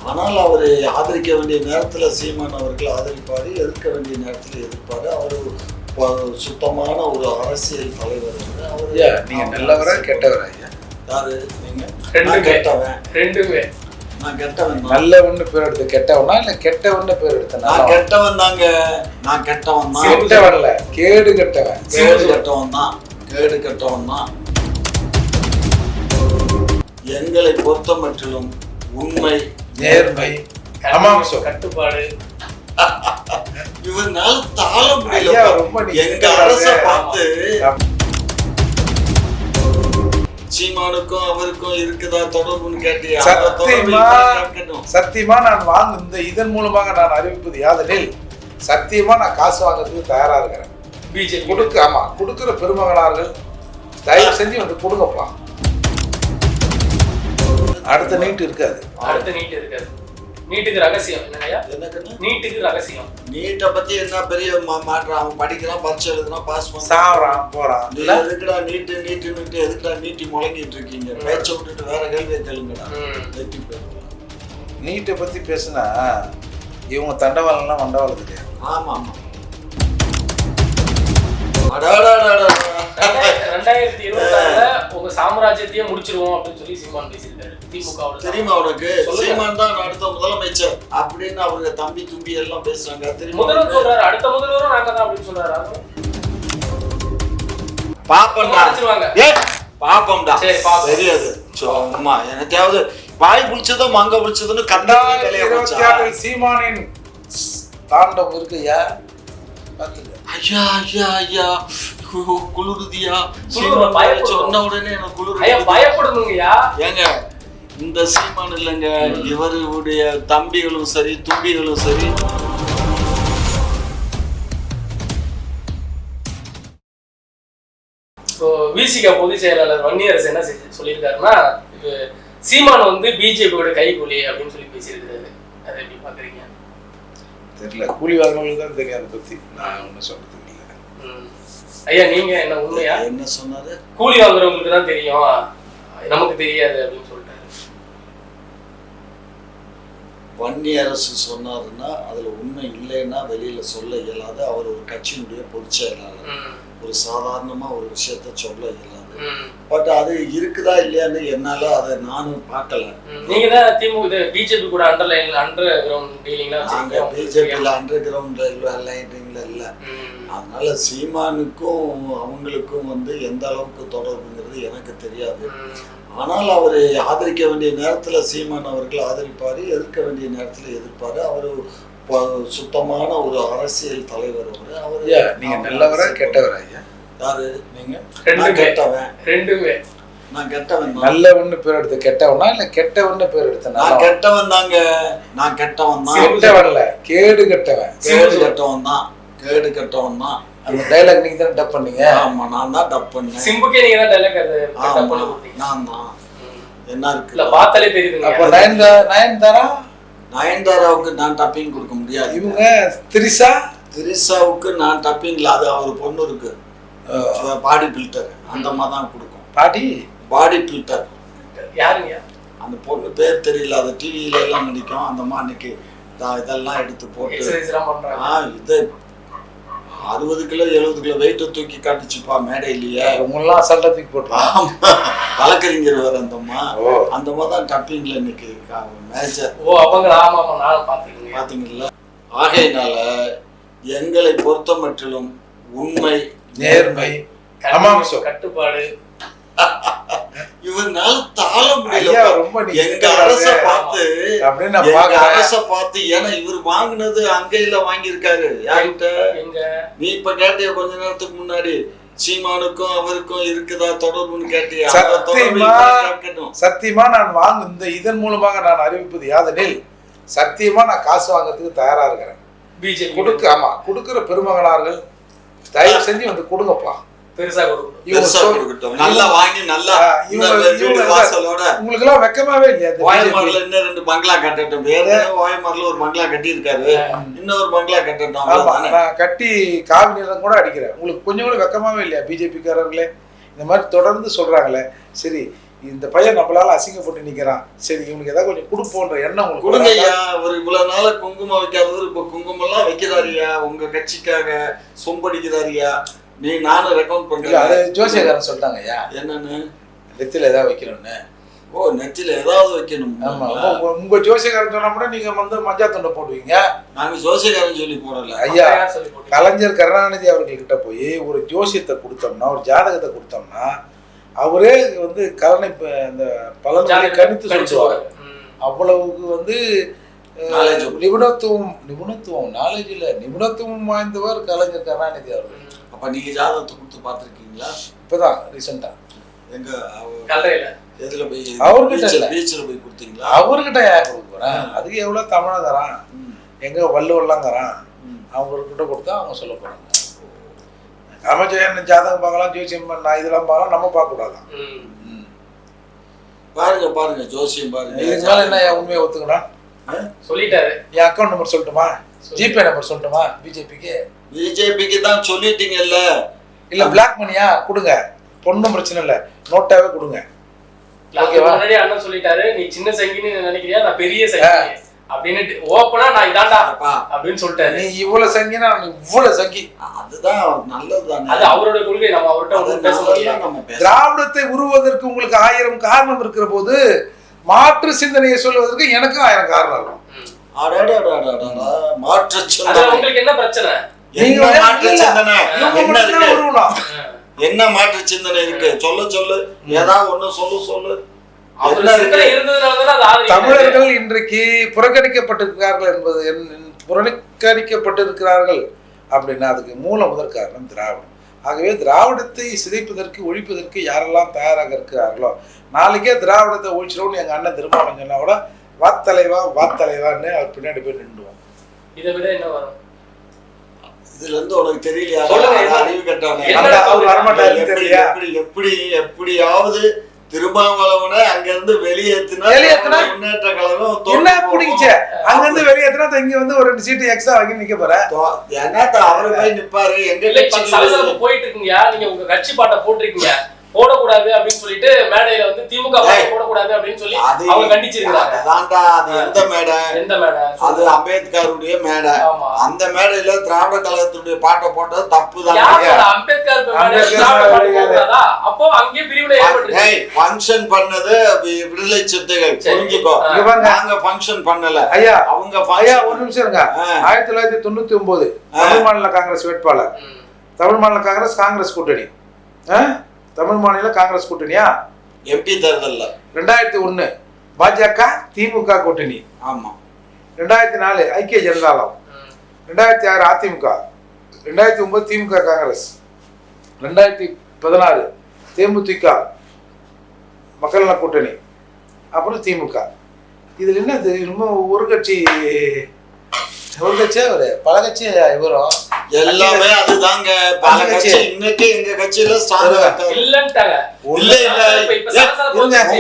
ஆனால் அவர் ஆதரிக்க வேண்டிய நேரத்தில் சீமான் அவர்கள் ஆதரிப்பார், எதிர்க்க வேண்டிய நேரத்தில் எதிர்ப்பார். அவர் சுத்தமான ஒரு அரசியல் தலைவர். அவர் நீங்க நல்லவரா கெட்டவரா? யாரு நீங்க? கெட்டவன். ரெண்டுமே. நான் கெட்டவன். நல்லவன்னு பேர் எடுத்து கெட்டவனா இல்ல கெட்டவன்னு பேர் எடுத்த? நான் கெட்டவன் தாங்க. நான் கெட்டவன் தான். கெட்டவன்ல கேடு கெட்டவன். கேடு கெட்டவன் தான். கேடு கெட்டவன் தான். எங்களை பொறுத்த மட்டிலும் உண்மை, நேர்மை, கட்டுப்பாடு இவனால தாழ முடியல. எங்க அரச பார்த்து சீமானுக்கும் அவருக்கும் இருக்குதா தொடர்புன்னு கேட்டியா? சத்தியமா நான் வாங்க இதன் மூலமாக நான் அறிவிப்பது யாதெனில் சத்தியமா நான் காசு வாங்குறதுக்கு தயாரா இருக்கிறேன். பிஜேபி கொடுக்குற பெருமகனார்கள் தயவு செஞ்சு வந்து கொடுங்கப்பா. அடுத்த நீட் இருக்காது. நீட்டுக்கு ரகசியம் என்னையா? நீட்டுக்கு ரகசியம். நீட்டை பத்தி என்ன பெரிய மாற்றம்? அவன் படிக்கிறான், பரீட்சை எழுதுறான், பாஸ் பண்ண சாவறான் போறான். எதுக்குடா நீட்டு எதுக்குடா நீட்டி முழங்கிட்டு இருக்கீங்க? பேச்சை விட்டுட்டு வேற கேள்வியை கேளுங்கடா. நீட்டை பத்தி பேசுனா இவங்க தண்டவாளம்லாம் மண்டவாளம் தெரியாது. ஆமா ஆமா. 2026 உங்க சாம்ராஜ்யத்தையே முடிச்சிருவோம் அப்படின்னு சொல்லி சீமான் பேசியிருக்காரு. திமுக தெரியுமா உனக்கு? சீமான் தான் அடுத்த முதலமைச்சர் அப்படின்னு அவங்க தம்பி தும்பி எல்லாம் பேசுறாங்க. முதல்வர் சொல்றாரு, அடுத்த முதல்வரும் நாங்க தான் அப்படின்னு சொல்றாரு. பாப்பம்டா. பாப்பம்டா. தெரியாது. அம்மா எனக்காவது வாய் புடிச்சதோ மங்க புடிச்சதுன்னு கண்டா சீமானின் தாண்டம் இருக்குயா. ஐயா ஐயா ஐயா குளிருதியா? சொன்ன உடனே எனக்கு குளிர். பயப்படணுங்கய்யா. ஏங்க இந்த சீமான் இல்லைங்க, இவருடைய தம்பிகளும் சரி தும்பிகளும் சரி விசிகா பொதுச் செயலாளர் வன்னியரசு என்ன சொல்லியிருக்காருன்னா, சீமான் வந்து பிஜேபியோட கைகூலி அப்படின்னு சொல்லி பேசியிருக்காரு. அதை எப்படி பாக்குறீங்க? தெரியல, கூலி வாங்கினவங்களுக்கு தான் தெரியும். அதை பத்தி நான் ஒன்றும் சொல்றது இல்லை. ஐயா நீங்க என்ன உண்மையா? என்ன சொன்னாரு? கூலி வாங்குறவங்களுக்கு தான் தெரியும், நமக்கு தெரியாது அப்படின்னு சொல்லிட்டாரு. வன்னியரசு சொன்னாருன்னா அதுல உண்மை இல்லைன்னா வெளியில சொல்ல இயலாது. அவர் ஒரு கட்சியினுடைய பொதுச் செயலாளர். ஒரு சாதாரணமா ஒரு விஷயத்த சொல்ல இயலாது. பட் அது இருக்குதா இல்லையான்னு என்னால அதை நானும் பார்க்கல. நீங்க தான் திமுக பிஜேபி கூட அண்டர் கிரவுண்ட் டீலிங்ல நாங்க பிஜேபியில அண்டர் கிரவுண்ட் லைனிங்ல இல்ல. அதனால சீமானுக்கும் அவங்களுக்கும் வந்து எந்த அளவுக்கு தொடர்புங்கிறது எனக்கு தெரியாது. ஆனால் அவர் ஆதரிக்க வேண்டிய நேரத்துல சீமான் அவர்கள் ஆதரிப்பாரு, எதிர்க்க வேண்டிய நேரத்துல எதிர்ப்பாரு. அவரு சுத்தமான ஒரு அரசியல் தலைவர். அவரு நீங்க நல்லவரா கெட்டவரா? யாரு நீங்க? கெட்டவன். ரெண்டுமே. நான் கெட்டவன். நல்லவன்னு பேர் எடுத்து கெட்டவனா இல்ல கெட்டவன்னு பேர் எடுத்த? நான் கெட்டவன் தாங்க. நான் கெட்டவன் தான். கெட்டவன்ல கேடு கெட்டவன். கேடு கெட்டவன் தான். கேடு கெட்டவன் தான். அந்த டைலாக் நீங்க தான் டப் பண்ணீங்க? ஆமா நான் தான் டப் பண்ணேன். சிம்புக்கே நீங்க தான் டைலாக் அது டப் பண்ணி கொடுத்தீங்க. நான் தான். என்ன இருக்கு? இல்ல பார்த்தாலே தெரியுதுங்க. அப்ப நயன்தாராவுக்கு நான் டப்பிங் கொடுக்க முடியாது. இவங்க திரிசாவுக்கு நான் டப்பிங்ல அது அவர் பொண்ணு இருக்கு, பாடி பில்டர், அந்த மாதிரி தான் கொடுக்கும். பாடி பில்டர் யாருங்க? அந்த பொண்ணு பேர் தெரியல. அது டிவியில எல்லாம் நடிக்கும். அந்த மாதிரி இதெல்லாம் எடுத்து போட்டு இது 60 கிலோ 70 கிலோ வெயிட்ட தூக்கி காட்டுச்சுப்பா மேடையிலேயே. உங்கெல்லாம் அசால்ட்டா தூக்கி போட்டுருவாங்க. வழக்கறிஞர் வேற அந்தம்மா. அந்த மாதிரி தான் டப்பிங்ல இன்னைக்கு மேஜர். பாத்தீங்களா? ஆகையினால எங்களை பொறுத்த மட்டிலும் உண்மை, நேர்மை, கட்டுப்பாடு இவனால தாழ முடியல. எங்க அரச பார்த்து ஏன்னா இவர் வாங்கினது அங்கையில வாங்கியிருக்காரு. யார்கிட்ட? நீ இப்ப கேட்டிய கொஞ்ச நேரத்துக்கு முன்னாடி சீமானுக்கும் அவருக்கும் இருக்குதா தொடர்புன்னு கேட்டியா? சத்தியமா நான் வாங்க இதன் மூலமாக நான் அறிவிப்பது யாதெனில் சத்தியமா நான் காசு வாங்குறதுக்கு தயாரா இருக்கிறேன். பிஜேபி கொடுக்குற பெருமகனார்கள் தயவு செஞ்சு வந்து கொடுங்கப்பா. நல்லா வாங்கி நல்லா வாசலோட. உங்களுக்கு எல்லாம் வெக்கமாவே இல்லையா? ஓயமார்ல இன்னும் 2 பங்களா கட்டட்டும். ஓயமார்ல ஒரு பங்களா கட்டி இருக்காரு, இன்னொரு பங்களா கட்டட்டும். நான் கட்டி காவி நிலம் கூட அடிக்கிறேன். உங்களுக்கு கொஞ்சம் கூட வெக்கமாவே இல்லையா? பிஜேபிக்காரர்களே இந்த மாதிரி தொடர்ந்து சொல்றாங்களே. சரி, இந்த பையன் நம்மளால அசிங்கப்பட்டு நிக்கிறான், சரி இவனுக்கு ஏதாவது கொஞ்சம் கொடுப்போன்ற எண்ணம் உங்களுக்கு கொடுங்கய்யா. ஒரு இவ்வளவு நாள குங்குமம் வைக்காதவர் இப்ப குங்குமம் எல்லாம் வைக்கிறாரியா, உங்க கட்சிக்காக சொம்படிக்கிறாரியா. நானும் ரெக்கமெண்ட் பண்றேன். அது ஜோசியக்காரன் சொல்லிட்டாங்க ஐயா, என்னன்னு நெத்தில ஏதாவது வைக்கணும்னு. ஓ, நெத்தில ஏதாவது வைக்கணும். ஆமா, உங்க ஜோசியக்காரன் சொன்னா கூட நீங்க வந்து மஞ்சா துண்டை போடுவீங்க. நாங்க ஜோசியக்காரன் சொல்லி போடல ஐயா. கலைஞர் கருணாநிதி அவர்கள்கிட்ட போய் ஒரு ஜோசியத்தை கொடுத்தோம்னா, ஒரு ஜாதகத்தை கொடுத்தோம்னா, அவரே வந்து கலனை இந்த பலனை கணித்து சொல்லுவார். அவ்வளவுக்கு வந்து நிபுணத்துவம் நாலேஜ் இல்ல, நிபுணத்துவம் வாய்ந்தவர் கலைஞர் கருணாநிதி அவர்கள். அப்ப நீங்க ஜாதகத்தை கொடுத்து பாத்திருக்கீங்களா? இப்பதான் ரீசெண்டா எங்க எதுல போய்? அவர்கிட்ட பீச்ல போய் கொடுத்தீங்களா? அவர்கிட்ட ஏன் கொடுக்க போறேன்? அதுக்கு எவ்வளவு தமிழகறான், எங்க வள்ளுவர்லாங்கிறான், அவங்ககிட்ட கொடுத்தா அவங்க சொல்ல போறாங்க. அமைச்சர் ஜாதகம் பார்க்கலாம், ஜோசியம் இதெல்லாம் பார்க்கலாம், நம்ம பார்க்க கூடாதான். பாருங்க ஜோசியம் பாருங்க. இதுக்கு மேல என்ன உண்மையை ஒத்துக்கணும் சொல்லிட்டாரு. என் அக்கௌண்ட் நம்பர் சொல்லட்டுமா, ஜிபே நம்பர் சொல்லட்டுமா? பிஜேபிக்கு தான் சொல்லிட்டீங்கல்ல. இல்ல பிளாக் மணியா கொடுங்க, பொண்ணும் பிரச்சனை இல்ல, நோட்டாவே கொடுங்க. முன்னாடி அண்ணன் சொல்லிட்டாரு, நீ சின்ன சங்கின்னு நினைக்கிறியா, நான் பெரிய சங்கி அப்படின்னு ஓப்பனா நான் இதாண்டா அப்படின்னு சொல்லிட்டாரு. நீ இவ்வளவு சங்கினா இவ்வளவு சங்கி, அதுதான் நல்லதுதான். அது அவரோட கொள்கை, நம்ம அவர்கிட்ட பேச முடியாது. திராவிடத்தை உருவதற்கு உங்களுக்கு 1000 காரணம் இருக்கிற போது மாற்று சிந்தனையை சொல்வதற்கு எனக்கும் 1000 காரணம் இருக்கும். உங்களுக்கு என்ன பிரச்சனை? என்ன மாற்று சிந்தனை இருக்கு? சொல்ல ஏதாவது ஒண்ணு சொல்லு. தமிழர்கள் இன்றைக்கு புறக்கணிக்கப்பட்டிருக்கிறார்கள் அப்படின்னா அதுக்கு முதற் காரணம் திராவிடம். ஆகவே திராவிடத்தை சிதைப்பதற்கு, ஒழிப்பதற்கு யாரெல்லாம் தயாராக இருக்கிறார்களோ, நாளைக்கே திராவிடத்தை ஒழிச்சிடும்னு எங்க அண்ணன் திருமாவளவன் சொன்னா கூட வாத்தலைவான்னு அவர் பின்னாடி போய் நின்றுவோம். இதை விட என்ன வரும்? இதுல இருந்து உனக்கு தெரியலையா? அறிவு கட்டவனே எப்படியாவது திருமாவளவனை அங்க இருந்து வெளியேற்றினா முன்னேற்ற கழகம் என்ன பிடிச்ச, அங்க இருந்து வெளியேற்றினா இங்க வந்து ஒரு 2 சீட்டு எக்ஸ்ட்ரா வாங்கி நிக்க போற. என்னத்த அவரு போய் நிப்பாரு? எங்க போயிட்டு இருக்கீங்க, நீங்க உங்க கட்சி பாட்டை போட்டிருக்கீங்க, போடக்கூடாது அப்படின்னு சொல்லிட்டு மேடையில வந்து திமுக போடக்கூடாது அப்படின்னு சொல்லி அவங்க கண்டிச்சிருக்காங்க. அது எந்த மேடை? அது அம்பேத்கருடைய மேடை. அந்த மேடையில திராவிட கழகத்துடைய பாட்டை போட்டது தப்புதான். அம்பேத்கர் அப்போ அங்கே பிரிவினை ஃபங்க்ஷன் பண்ணது விடுதலை சிறுத்தைகள், புரிஞ்சுக்கோ. நாங்க ஃபங்க்ஷன் பண்ணல, அவங்க ஒரு நிமிஷம் இருங்க. 1999 தமிழ் மாநில காங்கிரஸ் வேட்பாளர், தமிழ் மாநில காங்கிரஸ் கூட்டணி, தமிழ் மாநில காங்கிரஸ் கூட்டணியா எம்பி தேர்தல்ல 2001 பாஜக திமுக கூட்டணி. ஆமா. 2004 ஐக்கிய ஜனதாதளம், 2006 அதிமுக, 2009 திமுக காங்கிரஸ், 2016 தேமுதிக மக்கள் நல கூட்டணி, அப்புறம் திமுக. இதுல என்னது இன்னும் ஒரு கட்சியா பல கட்சி இவரும் எல்லாமே அதுதாங்க. பல கட்சி இன்னைக்கு எங்க கட்சியில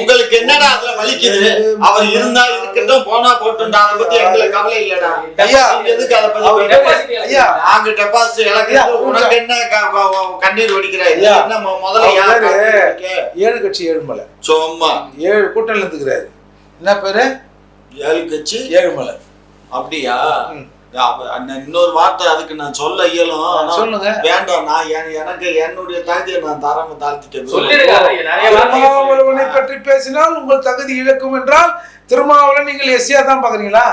உங்களுக்கு என்னடா அதுல வலிக்குது? அவர் இருந்தா இருக்கட்டும், போனா போட்டுண்டா, அதை பத்தி எங்களுக்கு கவலை இல்லடா. எதுக்கு அதை பத்தி? நாங்க டெபாசிட் இழக்கிறது உனக்கு என்ன கண்ணீர் வடிக்கிறாய்? முதல்ல 7 கட்சி 7 மலை சும்மா 7 கூட்டணில இருந்துக்கிறாரு. என்ன பேரு? 7 கட்சி 7 மலை. அப்படியா? இன்னொரு வார்த்தை அதுக்கு நான் சொல்ல இயலும், சொல்லுங்க. வேண்டாம். நான் எனக்கு என்னுடைய தகுதியை நான் தரமா தாழ்த்திட்டேன். திருமாவளவனை பற்றி பேசினால் உங்கள் தகுதி இழக்கும் என்றால் திருமாவளவன் நீங்கள் எஸ்சியா தான் பாக்குறீங்களா?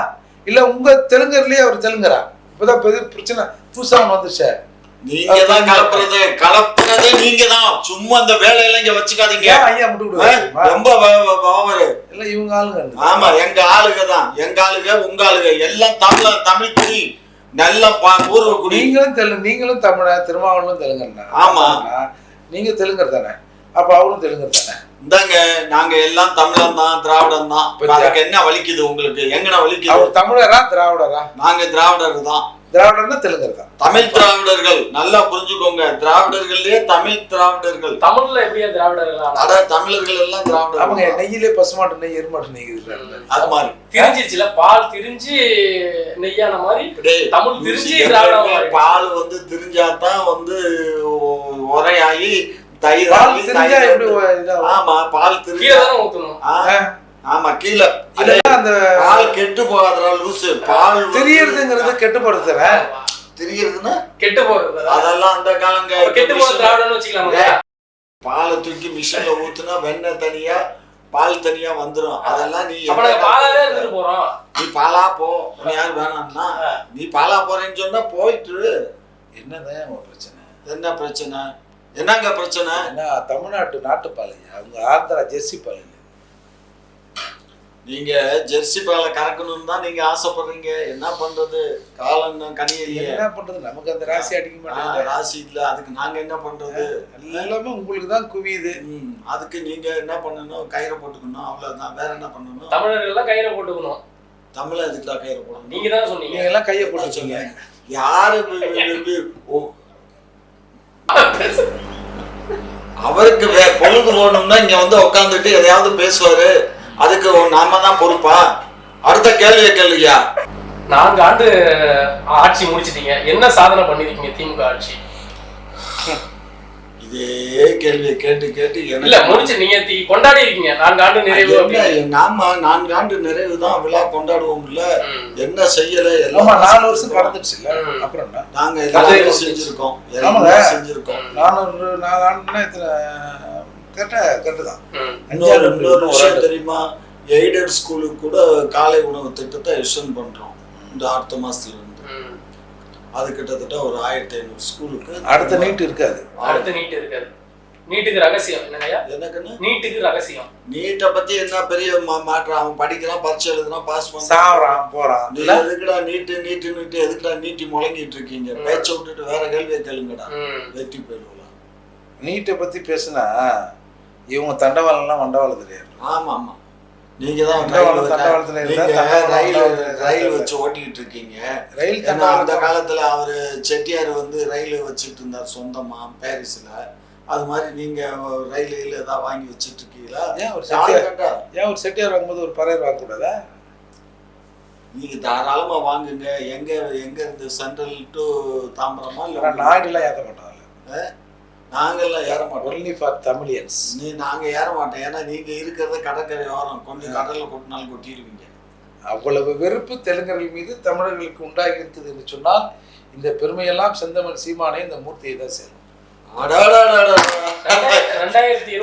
இல்ல உங்க தெலுங்கர்லயே அவர் தெலுங்கரா? இப்பதான் பெரிய பிரச்சனை புதுசா வந்துருச்சு. நீங்க தான் கலப்புறதே நீங்க தான். சும்மா அந்த வேலையெல்லாம் இங்க வச்சுக்காதீங்க. ஐயா முட்டு ரொம்ப இல்ல இவங்க ஆளுங்க. ஆமா, எங்க ஆளுங்க தான். எங்க ஆளுங்க உங்க ஆளுங்க எல்லாம் தமிழ் குடி, நல்ல பூர்வ குடி. நீங்களும் தமிழ, திருமாவளவனும் தெலுங்கண்ணா. ஆமா, நீங்க தெலுங்கர் தானே, அப்ப அவரும் தெலுங்கர் தானே. இந்தாங்க, நாங்க எல்லாம் தமிழன் தான், திராவிடம் தான். அதுக்கு என்ன வலிக்குது உங்களுக்கு? எங்கன வலிக்குது? அவர் தமிழரா திராவிடரா? நாங்க திராவிடர் தான். திராவிடர்னா தெலுங்கர் தான். தமிழ் திராவிடர்கள் நல்லா புரிஞ்சுக்கோங்க. திராவிடர்கள்லயே தமிழ் திராவிடர்கள். தமிழ்ல எப்படியா திராவிடர்கள்? அட தமிழர்கள் எல்லாம் திராவிடர்கள். அவங்க நெய்யிலே பசுமாட்டு நெய், எருமாட்டு நெய் அது மாதிரி திரிஞ்சிருச்சுல, பால் திரிஞ்சு நெய்யான மாதிரி தமிழ் திரிஞ்சு திராவிட. பால் வந்து திரிஞ்சாதான் வந்து உரையாகி தயிர் பால் ஆகி, தெரிஞ்சா தயிர் எப்படி வந்து- இதாகும்? ஆமா பால் கீழே தெரிஞ்சா தானே ஊத்தணும். ஆமா கீழே இல்லைன்னா அந்த பால் கெட்டு போகாதடா லூசு. பால் வந்து- தெரியறதுங்கிறது கெட்டு போறது தானே. தெரியறதுன்னா கெட்டு போறது. அதெல்லாம் அந்த காலங்க கெட்டு போற திராவிடன்னு வச்சுக்கலாமா? பாலை தூக்கி மிஷின்ல ஊத்துனா வெண்ணெய் தனியா பால் தனியா வந்துரும். அதெல்லாம் நீ அப்ப நாங்க பாலாவே இருந்துட்டு போறோம். நீ பாலா போ, உன்னை யார் வேணாம்னா நீ பாலா போறேன்னு சொன்னா போயிட்டு. என்னதான் ஒரு பிரச்சனை? என்ன பிரச்சனை? என்னங்க பிரச்சனை? ஏன்னா தமிழ்நாட்டு நாட்டு பாலையா, அவங்க ஆந்திரா ஜெர்சி பால் இல்லை. நீங்க ஜெர்சி பாலை கறக்கணும்னு தான் நீங்க ஆசைப்படுறீங்க. என்ன பண்றது? காலம் கனியிலேயே. என்ன பண்றது? நமக்கு அந்த ராசி அடிக்க மாட்டேங்குது. ராசி இல்ல, அதுக்கு நாங்க என்ன பண்றது? எல்லாமே உங்களுக்கு தான் குவியுது. அதுக்கு நீங்க என்ன பண்ணணும்? கயிறை போட்டுக்கணும், அவ்வளவுதான். வேற என்ன பண்ணணும்? தமிழர்கள் எல்லாம் கயிறை போட்டுக்கணும். தமிழ் அதுக்கு தான் கயிறை போடணும். நீங்க தான் சொன்னீங்க. நீங்க எல்லாம் கையை போட்டுச்சீங்க. யாரு அவருக்கு பொழுது போகணும்னா இங்க வந்து உட்காந்துட்டு எதையாவது பேசுவாரு. அதுக்கு நாம தான் பொறுப்பா? அடுத்த கேள்வியை கேளுயா. 4 ஆண்டு ஆட்சி முடிச்சிட்டீங்க, என்ன சாதனை பண்ணிருக்கீங்க திமுக ஆட்சி? இதே கேள்வியை கேட்டு கேட்டு இல்ல முடிச்சு நீங்க கொண்டாடி இருக்கீங்க 4 ஆண்டு நிறைவு. நாம 4 ஆண்டு நிறைவு தான் விழா கொண்டாடுவோம். இல்ல என்ன செய்யல? எல்லாம் 4 வருஷம் கடந்துருச்சு இல்ல. அப்புறம் என்ன? நாங்க எல்லாமே செஞ்சிருக்கோம். செஞ்சிருக்கோம். 4 ஆண்டுன்னா இத்தனை கரெக்ட் தான். இன்னொரு விஷயம் தெரியுமா? எய்டட் ஸ்கூலுக்கு கூட காலை உணவு திட்டத்தை எக்ஸ்டெண்ட் பண்றோம் இந்த அடுத்த மாசத்துல இருந்து. அது கிட்டத்தட்ட ஒரு 1500 ஸ்கூலுக்கு. அடுத்த நீட் இருக்காது. அடுத்த நீட் இருக்காது. நீட்டுக்கு ரகசியம் என்னங்கய்யா? எனக்குன்னு நீட்டுக்கு ரகசியம். நீட்டை பத்தி என்ன பெரிய மாற்றம்? அவன் படிக்கிறான், பரீட்சை எழுதுறான், பாஸ் சாவறான், போறான். எதுக்குடா நீட்டு நீட்டு நீட்டு எதுக்குடா நீட்டி முழங்கிட்டு இருக்கீங்க? பேச்ச விட்டுட்டு வேற கேள்வியை கேளுங்கடா, வெற்றி போயிடுவோம். நீட்டை பத்தி பேசுனா இவங்க தண்டவாளம்லாம் வண்டவாளம் தெரியாது. ஆமா ஆமா, நீங்க தான் ரயில் வச்சு ஓட்டிக்கிட்டு இருக்கீங்க. ரயில் அந்த காலத்துல அவரு செட்டியார் வந்து ரயில் வச்சுட்டு இருந்தார் சொந்தமா பாரிஸ்ல. அது மாதிரி நீங்க ரயில் ஏதாவது வாங்கி வச்சுட்டு இருக்கீங்களா? ஏன் ஒரு செட்டியார் வாங்கும்போது ஒரு பறையர் வாங்க கூடாதா? நீங்க தாராளமா வாங்குங்க. எங்க இருந்து சென்ட்ரல் டு தாம்பரமா? இல்ல நாயுடுலாம் ஏற்ற மாட்டாங்கல்ல. நாங்கெல்லாம் ஏற மாட்டோம். Only for Tamilians. நாங்க ஏற மாட்டோம். ஏன்னா நீங்க இருக்கிறத கடற்கரை ஓரம், கொஞ்சம் கடல்ல கொட்டினாலும் கொட்டிடுவீங்க. அவ்வளவு வெறுப்பு தெலுங்கர்கள் மீது தமிழர்களுக்கு உண்டாகி இருக்குது என்று சொன்னால் இந்த பெருமையெல்லாம் செந்தமிழ் சீமானே இந்த மூர்த்தியை தான் சேரும். 2026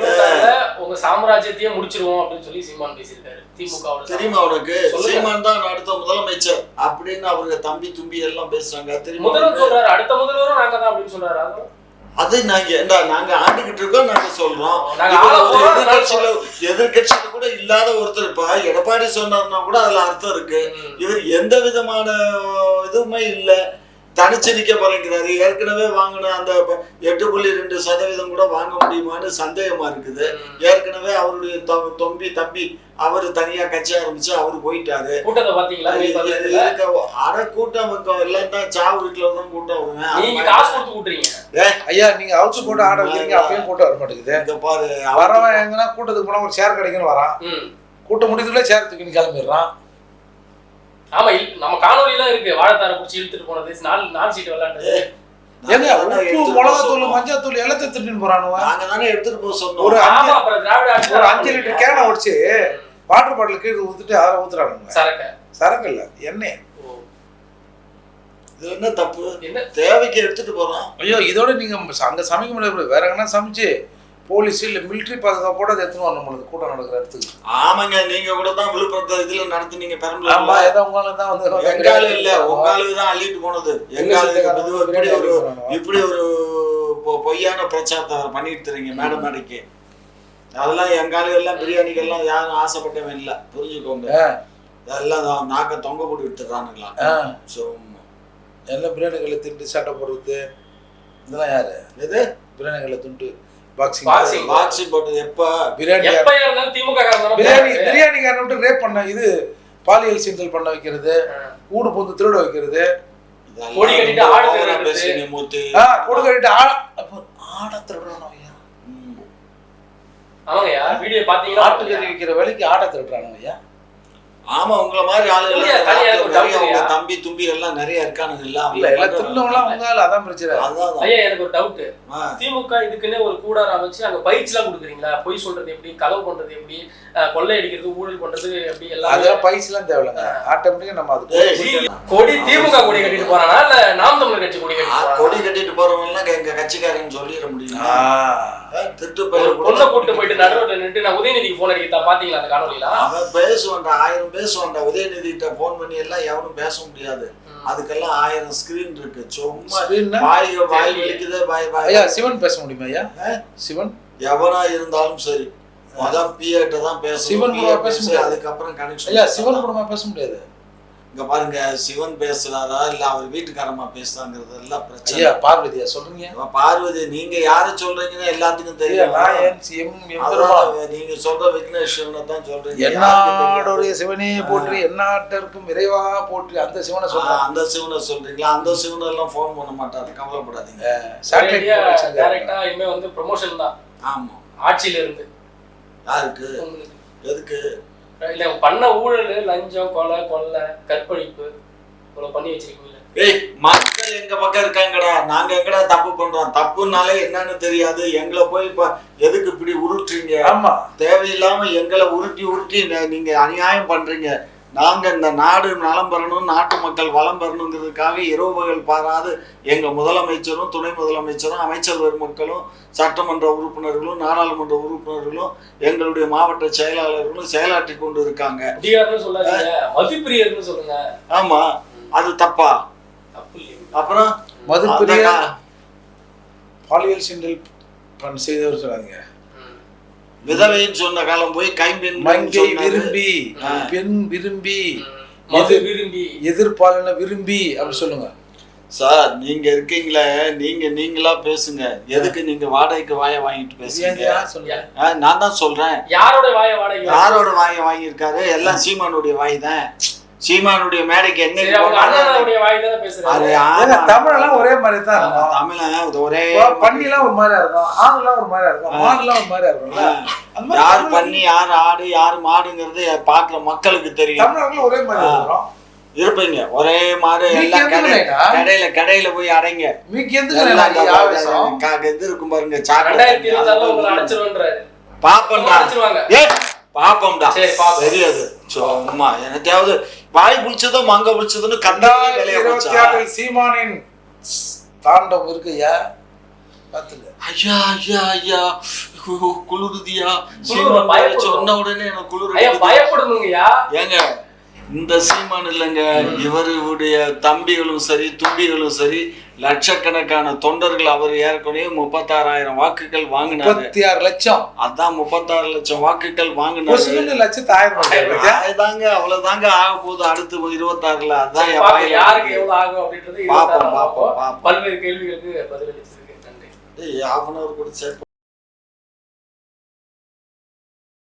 உங்க சாம்ராஜ்யத்தையே முடிச்சிருவோம் அப்படின்னு சொல்லி சீமான் பேசியிருக்காரு. திமுக தெரியுமா உனக்கு? சீமான் தான் அடுத்த முதலமைச்சர் அப்படின்னு அவருக்கு தம்பி தும்பி எல்லாம் பேசுறாங்க. தெரியுமா? முதல்வர் சொல்றாரு அடுத்த முதல்வரும் நாங்க தான் அப்படின்னு சொல்றாரு. அது நாங்க ஆண்டுகிட்டு இருக்கோம். நாங்க சொல்றோம் எதிர்கட்சியில கூட இல்லாத ஒருத்தர். இப்ப எடப்பாடி சொன்னார்னா கூட அதுல அர்த்தம் இருக்கு. இவர் எந்த விதமான இதுவுமே இல்ல, தனிச்சு நிக்க போறேங்கிறாரு. ஏற்கனவே வாங்கின அந்த 8.2% கூட வாங்க முடியுமான்னு சந்தேகமா இருக்குது. ஏற்கனவே அவருடைய தம்பி அவரு தனியா கட்சி ஆரம்பிச்சு அவரு போயிட்டாரு. கூட்டத்தை பாத்தீங்களா? அட கூட்டம் எல்லாம் தான் சாவு வீட்டுல தான் கூட்டம் வருவேன். நீங்க காசு கொடுத்து கூட்டுறீங்க. ஐயா நீங்க அவுச்சு போட்டு ஆட வைக்கிறீங்க, அப்பயும் கூட்டம் வர மாட்டேங்குது. இங்க பாரு, வரவன் எங்கன்னா கூட்டத்துக்கு போனா ஒரு சேர் கிடைக்குன்னு வரான். கூட்டம் முடிஞ்சதுல சேர் தூக்கி கிளம்பிடுறான். ஆமா, நம்ம காணொலிலாம் இருக்கு. வாழைத்தார புடிச்சு இழுத்துட்டு போனது, 4 சீட் விளையாண்டது. ஏங்க உப்பு மிளகாத்தூள் மஞ்சத்தூள் எல்லாத்தையும் திருட்டு போறானுவ. நாங்க தானே எடுத்துட்டு போக சொன்னோம். ஒரு திராவிட ஆட்சி ஒரு 5 லிட்டர் கேனை உடைச்சு வாட்டர் பாட்டில் கீழே ஊத்துட்டு அதை ஊத்துறானுங்க. சரக்கு இல்ல எண்ணெய். இது என்ன தப்பு? என்ன தேவைக்கு எடுத்துட்டு போறோம்? ஐயோ இதோட நீங்க அங்க சமைக்க முடியாது, வேற எங்கன்னா சமைச்சு போலீஸ் இல்ல மிலிட்டரி பாதுகாப்போட அதை எடுத்துன்னு வரணும் பொழுது கூட்டம் நடக்கிற இடத்துக்கு. ஆமாங்க, நீங்க கூட தான் விழுப்புரத்து இதுல நடத்துனீங்க பெரம்பலூர்ல. ஆமா, ஏதோ உங்களால தான் வந்து எங்கால இல்ல, உங்காலுக்கு தான் அள்ளிட்டு போனது. எங்கால இப்படி ஒரு பொய்யான பிரச்சாரத்தை பண்ணிட்டு இருக்கீங்க மேடம் மேடைக்கு. அதெல்லாம் எங்கால எல்லாம் பிரியாணிகள்லாம் யாரும் ஆசைப்பட்டவன் இல்லை, புரிஞ்சுக்கோங்க. எல்லாம் நாக்க தொங்க போட்டு விட்டுறானுங்களா? எல்லாம் பிரியாணிகளை திண்டு சட்டை போடுறது இதெல்லாம் யாரு? எது பிரியாணிகளை துண்டு பாக்ஸிங் போட்டது எப்ப? பிரியாணிக்காரன் விட்டு ரேப் பண்ண, இது பாலியல் சீண்டல் பண்ண வைக்கிறது, ஊடு பொந்து திருட வைக்கிறது, கொடி கட்டிட்டு ஆட திருடுறானோ. ஆமாங்கய்யா, வீடியோ பாத்தீங்கன்னா ஆட்டுக்கறி விக்கிற வேலைக்கு ஆட திருடுறானுங்க ஐயா. ஆமா உங்கள மாதிரி ஆளுங்க இல்லையா, தனியா ஒரு doubt நிறைய உங்க இல்லையா? தம்பி தும்பி எல்லாம் நிறைய இருக்கானுங்க இல்ல இல்ல எல்லாம் திருநவெல்லாம் உங்களால அதான் பிரச்சனை. அதான் ஐயா எனக்கு ஒரு டவுட். ஆ. திமுக இதுக்குன்னு ஒரு கூடாரம் அமைச்சு அங்க பயிற்சி எல்லாம் கொடுக்குறீங்களா? பொய் சொல்றது எப்படி, களவு பண்றது எப்படி, கொள்ளை அடிக்கிறது, ஊழல் பண்றது எப்படி, எல்லாம் அதெல்லாம் பைசெல்லாம் தேவையில்லைங்க. ஆட்டோமேட்டிக்கா நம்ம அதுக்கு கொடி திமுக கொடி கட்டிட்டு போறானா இல்ல நாம் தமிழர் கட்சி கொடி கட்டிட்டு கொடி கட்டிட்டு போறவங்க எல்லாம் எங்க கட்சிக்காரன்னு சொல்லிட முடியுமா? திட்டு ஒரு பொண்ணை கூட்டு போயிட்டு நடுவில் நின்று நான் உதயநிதிக்கு போன் அடிக்கிறதா பாத்தீங்களா அந்த காணொலியில? அவன் பேசுவான்டா 1000 பேசுவான்டா. உதயநிதி கிட்ட போன் பண்ணி எல்லாம் எவனும் பேச முடியாது. அதுக்கெல்லாம் 1000 ஸ்கிரீன் இருக்கு. சும்மா வாய் வலிக்குதே வாய் வாய். ஐயா சிவன் பேச முடியுமா ஐயா? சிவன் எவனா இருந்தாலும் சரி அதான் பிஏட்ட தான் பேசணும். சிவன் கூட பேச முடியாது. அதுக்கப்புறம் கனெக்ஷன். ஐயா சிவன் கூட பேச முடியாது. இங்க பாருங்க சிவன் பேசுறாரா இல்ல அவர் வீட்டுக்காரமா பேசுறாங்கிறது எல்லாம் பிரச்சனை. ஐயா பார்வதியா சொல்றீங்க? பார்வதி நீங்க யாரை சொல்றீங்கன்னு எல்லாத்துக்கும் தெரியும். நீங்க சொல்ற விக்னேஸ்வரனை தான் சொல்றீங்க. என்னாடுடைய சிவனே போற்றி எந்நாட்டருக்கும் இறைவா போற்றி அந்த சிவனை சொல்றேன். அந்த சிவனை சொல்றீங்களா? அந்த சிவனை எல்லாம் போன் பண்ண மாட்டாரு, கவலைப்படாதீங்க. டைரக்டா இனிமே வந்து ப்ரமோஷன் தான். ஆமா ஆட்சியில இருந்து யாருக்கு எதுக்கு இல்ல பண்ண ஊழல், லஞ்சம், கொலை, கற்பழிப்பு இவ்வளவு பண்ணி வச்சிருக்கீங்களா? ஏய் மக்கள் எங்க பக்கம் இருக்காங்கடா. நாங்க எங்கடா தப்பு பண்றோம்? தப்புனாலே என்னன்னு தெரியாது. எங்களை போய் இப்ப எதுக்கு இப்படி உருட்டுறீங்க? ஆமா தேவையில்லாம எங்களை உருட்டி நீங்க அநியாயம் பண்றீங்க. நாங்க இந்த நாடு நலம் பெறணும், நாட்டு மக்கள் வளம் பெறணுங்கிறதுக்காக இரவு பகல் பாராது எங்க முதலமைச்சரும் துணை முதலமைச்சரும் அமைச்சர் பெருமக்களும் சட்டமன்ற உறுப்பினர்களும் நாடாளுமன்ற உறுப்பினர்களும் எங்களுடைய மாவட்ட செயலாளர்களும் செயலாற்றி கொண்டு இருக்காங்க. சொல்லாதீங்க, மதுப்பிரியர்னு சொல்லுங்க. ஆமா அது தப்பா? அப்புறம் மதுப்பிரிய பாலியல் சிண்டல் செய்தவர் சொன்னாங்க. விதவைன்னு சொன்ன காலம் போய் கைம்பெண் மங்கை விரும்பி பெண் விரும்பி எதிர்பாலன விரும்பி அப்படி சொல்லுங்க. சார் நீங்க இருக்கீங்களே, நீங்களா பேசுங்க. எதுக்கு நீங்க வாடகைக்கு வாயை வாங்கிட்டு பேசுங்க? நான் தான் சொல்றேன். யாரோட வாயை வாங்கியிருக்காரு? எல்லாம் சீமானுடைய வாய் தான். சீமானுடைய மேடைக்கு என்ன தமிழெல்லாம் ஒரே மாதிரி தான் இருக்கும். தமிழ் ஒரே பண்ணிலாம் ஒரு மாதிரியா இருக்கும், ஆடுலாம் ஒரு மாதிரியா இருக்கும், மாடுலாம் ஒரு மாதிரியா இருக்கும்ல. யார் பண்ணி யார் ஆடு யார் மாடுங்கிறது பாக்குற மக்களுக்கு தெரியும். தமிழர்களும் ஒரே மாதிரி இருக்கும் இருப்பீங்க, ஒரே மாதிரி எல்லாம் கடையில போய் அடைங்க. இது இருக்கும் பாருங்க, பாப்பம்டா தெரியாது. சும்மா எனக்காவது வாய் புளிச்சதோ மங்க புளிச்சதுன்னு கண்டா சீமானின் தாண்டம் இருக்குயா பாத்துங்க. ஐயா ஐயா ஐயா குளிருதியா சொன்ன உடனே எனக்கு குளிர். ஏங்க இந்த சீமான் இல்லைங்க, இவருடைய தம்பிகளும் சரி தும்பிகளும் சரி லட்சக்கணக்கான தொண்டர்கள். அவர் ஏற்கனவே 36,000 வாக்குகள் வாங்கினாரு. 36 லட்சம். அதான் 36 லட்சம் வாக்குகள் வாங்கினாரு. அவ்வளவுதாங்க ஆக போகுது அடுத்து 26ல. அதான் யாருக்கு எவ்வளவு ஆகும் அப்படின்றது பாப்போம். பல்வேறு கேள்விகளுக்கு பதிலளிச்சிருக்கு. நன்றி. ½ கூட சேர்த்து